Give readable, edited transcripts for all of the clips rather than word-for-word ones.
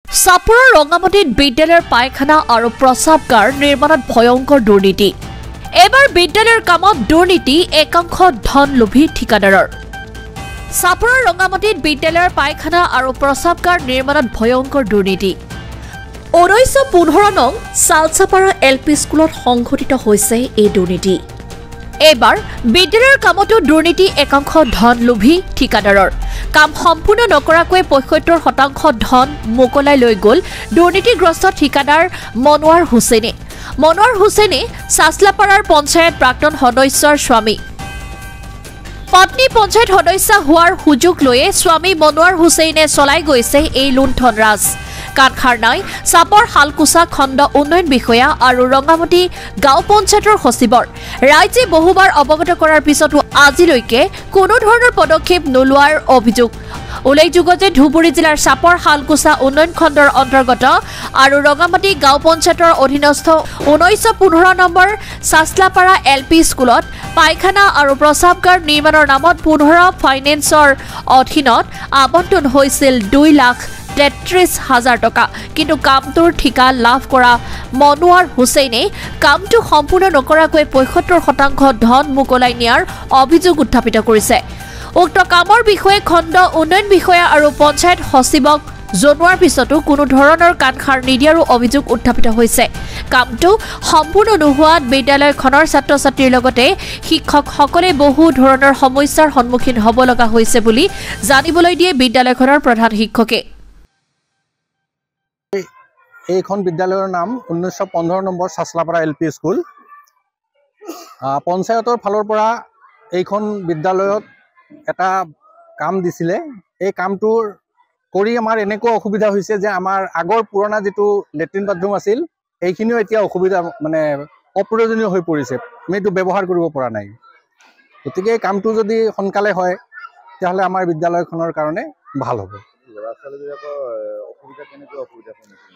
চাপৰৰ ৰঙামাটিত বিদ্যালয়ৰ পায়খানা আৰু প্ৰস্ৰাৱগাৰ নিৰ্মাণত ভয়ংকৰ দুৰ্নীতি। এবাৰ বিদ্যালয়ৰ কামত দুৰ্নীতি একাংশ ধন লোভী ঠিকাদাৰৰ। চাপৰৰ ৰঙামাটিত বিদ্যালয়ৰ পায়খানা আৰু প্ৰস্ৰাৱগাৰ নিৰ্মাণত ভয়ংকৰ দুৰ্নীতি। 1915 নং চালচাপাৰা LP স্কুলত সংঘটিত হৈছে এই দুৰ্নীতি। এবাৰ বিদ্যালয়ৰ কামতো দুৰ্নীতি একাংশ ধন লোভী ঠিকাদাৰৰ। কাম সম্পূৰ্ণ নকৰাকৈ ৭৫% ধন মোকলাই লৈ গ'ল দুৰ্নীতিগ্ৰস্ত ঠিকাদাৰ মনোৱাৰ হুছেইনে। মনোৱাৰ হুছেইনে চাচলাপাৰাৰ পঞ্চায়ত প্ৰাক্তন সদস্যৰ স্বামী। পত্নী পঞ্চায়ত সদস্য হোৱাৰ সুযোগ লৈয়ে স্বামী মনোৱাৰ হুছেইনে চলাই গৈছে এই লুণ্ঠন ৰাজ। কাণখাৰ নাই চাপৰ শালকুচা খণ্ড উন্নয়ন বিষয়া আৰু ৰঙামাটি গাঁও পঞ্চায়তৰ সচিবৰ। ৰাইজে বহুবাৰ অৱগত কৰাৰ পিছতো আজিলৈকে কোনো ধৰণৰ পদক্ষেপ নোলোৱাৰ অভিযোগ। উল্লেখযোগ্য যে ধুবুৰী জিলাৰ চাপৰ শালকুচা উন্নয়ন খণ্ডৰ অন্তৰ্গত আৰু ৰঙামাটি গাঁও পঞ্চায়তৰ অধীনস্থ 1915 নম্বৰ চাচলাপাৰা LP স্কুলত পায়খানা আৰু প্ৰস্ৰাৱগাৰ নিৰ্মাণৰ নামত 15 ফাইনেন্সৰ অধীনত আবণ্টন হৈছিল 2,33,000 টকা। কিন্তু কামটোৰ ঠিকা লাভ কৰা মনোৱাৰ হুছেইনে কামটো সম্পূৰ্ণ নকৰাকৈ ৭৫% ধন মোকলাই নিয়াৰ অভিযোগ উত্থাপিত কৰিছে। উক্ত কামৰ বিষয়ে খণ্ড উন্নয়ন বিষয়া আৰু পঞ্চায়ত সচিবক জনোৱাৰ পিছতো কোনো ধৰণৰ কাণসাৰ নিদিয়াৰো অভিযোগ উত্থাপিত হৈছে। কামটো সম্পূৰ্ণ নোহোৱাত বিদ্যালয়খনৰ ছাত্ৰ ছাত্ৰীৰ লগতে শিক্ষকসকলে বহু ধৰণৰ সমস্যাৰ সন্মুখীন হ'ব লগা হৈছে বুলি জানিবলৈ দিয়ে বিদ্যালয়খনৰ প্ৰধান শিক্ষকে। এইখন বিদ্যালয়ৰ নাম 1915 নম্বৰ চাচলাপাৰা LP স্কুল। পঞ্চায়তৰ ফালৰ পৰা এইখন বিদ্যালয়ত এটা কাম দিছিলে। এই কামটোৰ কৰি আমাৰ এনেকুৱা অসুবিধা হৈছে যে আমাৰ আগৰ পুৰণা যিটো লেট্ৰিন বাথৰুম আছিল এইখিনিও এতিয়া অসুবিধা মানে অপ্ৰয়োজনীয় হৈ পৰিছে। আমি এইটো ব্যৱহাৰ কৰিব পৰা নাই। গতিকে এই কামটো যদি সোনকালে হয় তেতিয়াহ'লে আমাৰ বিদ্যালয়খনৰ কাৰণে ভাল হ'ব।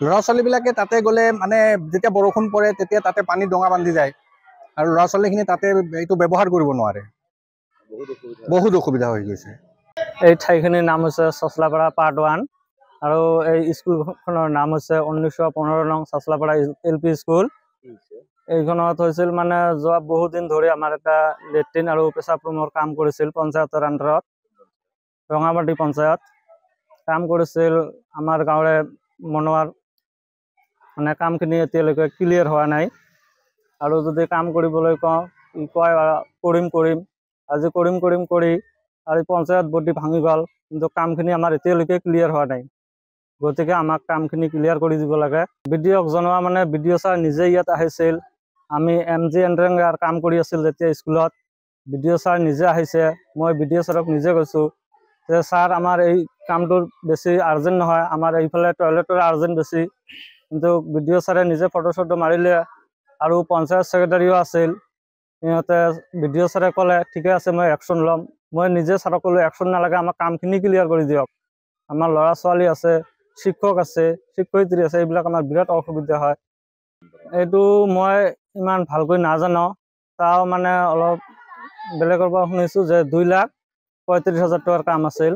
ল'ৰা ছোৱালীবিলাকে তাতে গ'লে মানে যেতিয়া বৰষুণ পৰে তেতিয়া তাতে পানী ডঙা বান্ধি যায় আৰু ল'ৰা ছোৱালীখিনি তাতে এইটো ব্যৱহাৰ কৰিব নোৱাৰে। বহুত অসুবিধা হৈ গৈছে। এই ঠাইখিনিৰ নাম হৈছে চাচলাপাৰা পাৰ্ট 1 আৰু এই স্কুলখনৰ নাম হৈছে 1915 নং চাচলাপাৰা LP স্কুল। এইখনত হৈছিল মানে যোৱা বহুত দিন ধৰি আমাৰ এটা লেট্ৰিন আৰু পেচাব ৰুমৰ কাম কৰিছিল পঞ্চায়তৰ আণ্ডাৰত। ৰঙামাটি পঞ্চায়ত কাম কৰিছিল আমাৰ গাঁৱৰে মনোৱাৰ। মানে কামখিনি এতিয়ালৈকে ক্লিয়াৰ হোৱা নাই আৰু যদি কাম কৰিবলৈ কয় কৰিম আজি কৰিম কৰি আৰু পঞ্চায়ত বডি ভাঙি গ'ল, কিন্তু কামখিনি আমাৰ এতিয়ালৈকে ক্লিয়াৰ হোৱা নাই। গতিকে আমাক কামখিনি ক্লিয়াৰ কৰি দিব লাগে। BDOক জনোৱা মানে BDO ছাৰ নিজে ইয়াত আহিছিল। আমি MG এণ্ট্ৰেংগাৰ কাম কৰি আছিল যেতিয়া স্কুলত, BDO ছাৰ নিজে আহিছে। মই BDO ছাৰক নিজে কৈছোঁ যে ছাৰ আমাৰ এই কামটোৰ বেছি আৰ্জেণ্ট নহয়, আমাৰ এইফালে টয়লেটৰ আৰ্জেণ্ট বেছি। কিন্তু BDO ছাৰে নিজে ফটো চটো মাৰিলে আৰু পঞ্চায়ত ছেক্ৰেটাৰীও আছিল। সিহঁতে BDO ছাৰে ক'লে ঠিকে আছে মই একশ্যন ল'ম। মই নিজে ছাৰক ক'লোঁ একশ্যন নালাগে, আমাক কামখিনি ক্লিয়াৰ কৰি দিয়ক। আমাৰ ল'ৰা ছোৱালী আছে, শিক্ষক আছে, শিক্ষয়িত্ৰী আছে, এইবিলাক আমাৰ বিৰাট অসুবিধা হয়। এইটো মই ইমান ভালকৈ নাজানো, তাও মানে অলপ বেলেগৰ পৰা শুনিছোঁ যে 2,35,000 টকাৰ কাম আছিল।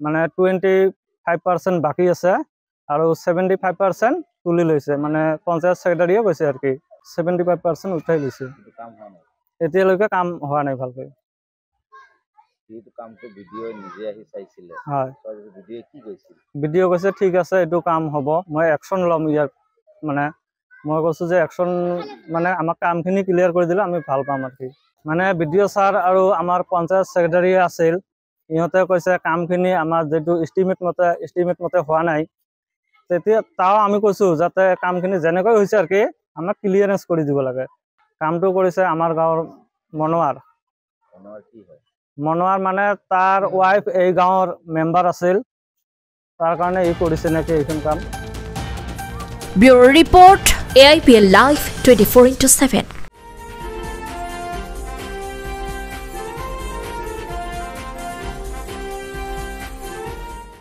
মানে 25% বাকী আছে আৰু 75% তুলি লৈছে। মানে পঞ্চায়ত ছেক্ৰেটাৰীয়ে কৈছে আৰু কি 75% উঠাই লৈছে। এতিয়ালৈকে কাম হোৱা নাই ভালকৈ। BDO কৈছে ঠিক আছে এইটো কাম হ'ব, মই একশ্যন ল'ম ইয়াত। মানে মই কৈছোঁ যে একশ্যন মানে আমাক কামখিনি ক্লিয়াৰ কৰি দিলে আমি ভাল পাম আৰু কি। মানে BDO ছাৰ আৰু আমাৰ পঞ্চায়ত ছেক্ৰেটাৰী আছিল, ইহঁতে কৈছে কামখিনি আমাৰ যিটো এষ্টিমেট মতে হোৱা নাই। তেতিয়া তাও আমি কৈছোঁ যাতে কামখিনি যেনেকৈ হৈছে আৰু কি আমাক ক্লিয়াৰেঞ্চ কৰি দিব লাগে। কামটো কৰিছে আমাৰ গাঁৱৰ মনোৱাৰ। মনোৱাৰ মানে তাৰ ৱাইফ এই গাঁৱৰ মেম্বাৰ আছিল, তাৰ কাৰণে ই কৰিছে নেকি এইখন কাম। Bureau report AIPL Live 24/7।